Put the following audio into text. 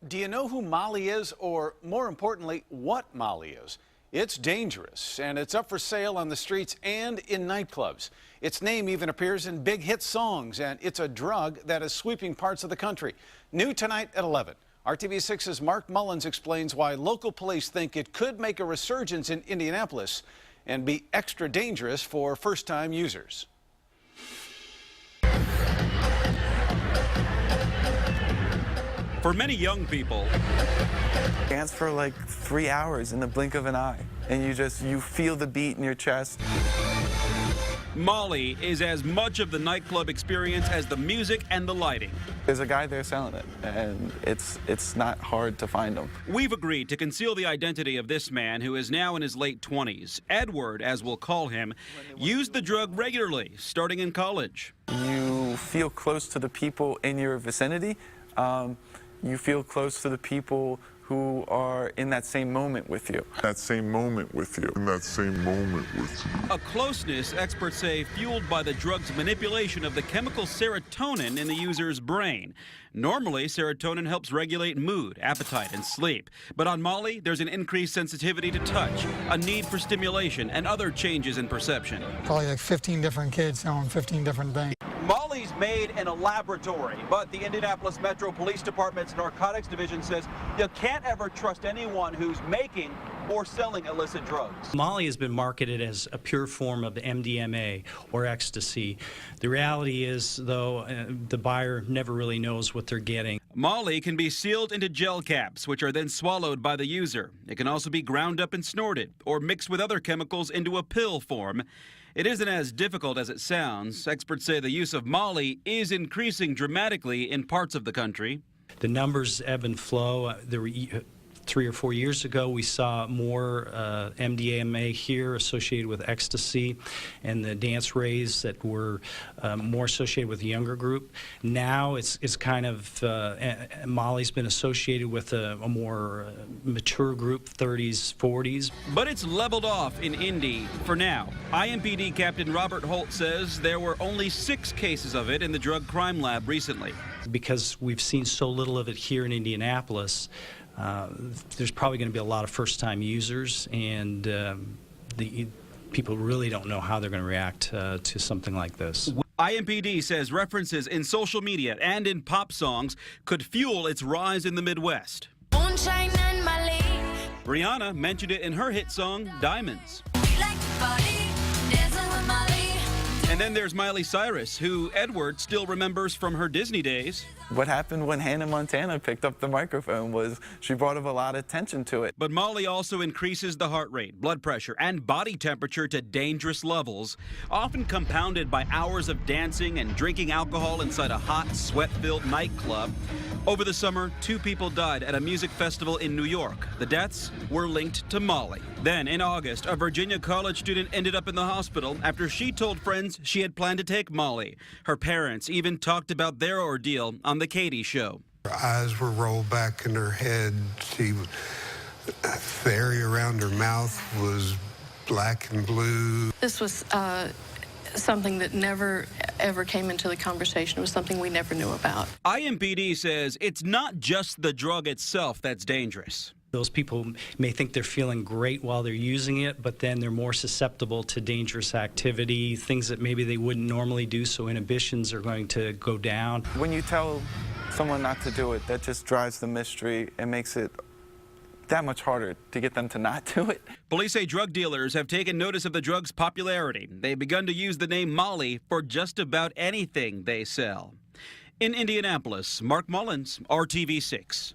Do you know who Molly is, or more importantly, what Molly is? It's dangerous, and it's up for sale on the streets and in nightclubs. Its name even appears in big hit songs, and it's a drug that is sweeping parts of the country. New tonight at 11. RTV6's Mark Mullins explains why local police think it could make a resurgence in Indianapolis and be extra dangerous for first-time users. For many young people, dance for like 3 hours in the blink of an eye, and you feel the beat in your chest. Molly is as much of the nightclub experience as the music and the lighting. There's a guy there selling it, and it's not hard to find him. We've agreed to conceal the identity of this man who is now in his late 20s. Edward, as we'll call him, used the drug regularly, starting in college. You feel close to the people in your vicinity. You feel close to the people who are in that same moment with you. In that same moment with you. A closeness, experts say, fueled by the drug's manipulation of the chemical serotonin in the user's brain. Normally, serotonin helps regulate mood, appetite, and sleep. But on Molly, there's an increased sensitivity to touch, a need for stimulation, and other changes in perception. Probably like 15 different kids selling 15 different things. Molly's made in a laboratory, but the Indianapolis Metro Police Department's Narcotics Division says you can't ever trust anyone who's making or selling illicit drugs. Molly has been marketed as a pure form of MDMA or ecstasy. The reality is, though, the buyer never really knows what they're getting. Molly can be sealed into gel caps, which are then swallowed by the user. It can also be ground up and snorted, or mixed with other chemicals into a pill form. It isn't as difficult as it sounds. Experts say the use of Molly is increasing dramatically in parts of the country. The numbers ebb and flow. There were 3 or 4 years ago, we saw more MDMA here associated with ecstasy and the dance raves that were more associated with the younger group. Now it's kind of, Molly's been associated with a more mature group, 30s, 40s. But it's leveled off in Indy for now. IMPD Captain Robert Holt says there were only 6 cases of it in the drug crime lab recently. Because we've seen so little of it here in Indianapolis, there's probably going to be a lot of first-time users, and the people really don't know how they're going to react to something like this. IMPD says references in social media and in pop songs could fuel its rise in the Midwest. Rihanna mentioned it in her hit song, Diamonds. And then there's Miley Cyrus, who Edward still remembers from her Disney days. What happened when Hannah Montana picked up the microphone was she brought up a lot of attention to it. But Molly also increases the heart rate, blood pressure, and body temperature to dangerous levels, often compounded by hours of dancing and drinking alcohol inside a hot, sweat-filled nightclub. Over the summer, 2 people died at a music festival in New York. The deaths were linked to Molly. Then, in August, a Virginia college student ended up in the hospital after she told friends she had planned to take Molly. Her parents even talked about their ordeal on The Katie Show. Her eyes were rolled back in her head. The area around her mouth was black and blue. This was something that never ever came into the conversation. It was something we never knew about. IMPD says it's not just the drug itself that's dangerous. Those people may think they're feeling great while they're using it, but then they're more susceptible to dangerous activity, things that maybe they wouldn't normally do, so inhibitions are going to go down. When you tell someone not to do it, that just drives the mystery and makes it that much harder to get them to not do it. Police say drug dealers have taken notice of the drug's popularity. They've begun to use the name Molly for just about anything they sell. In Indianapolis, Mark Mullins, RTV6.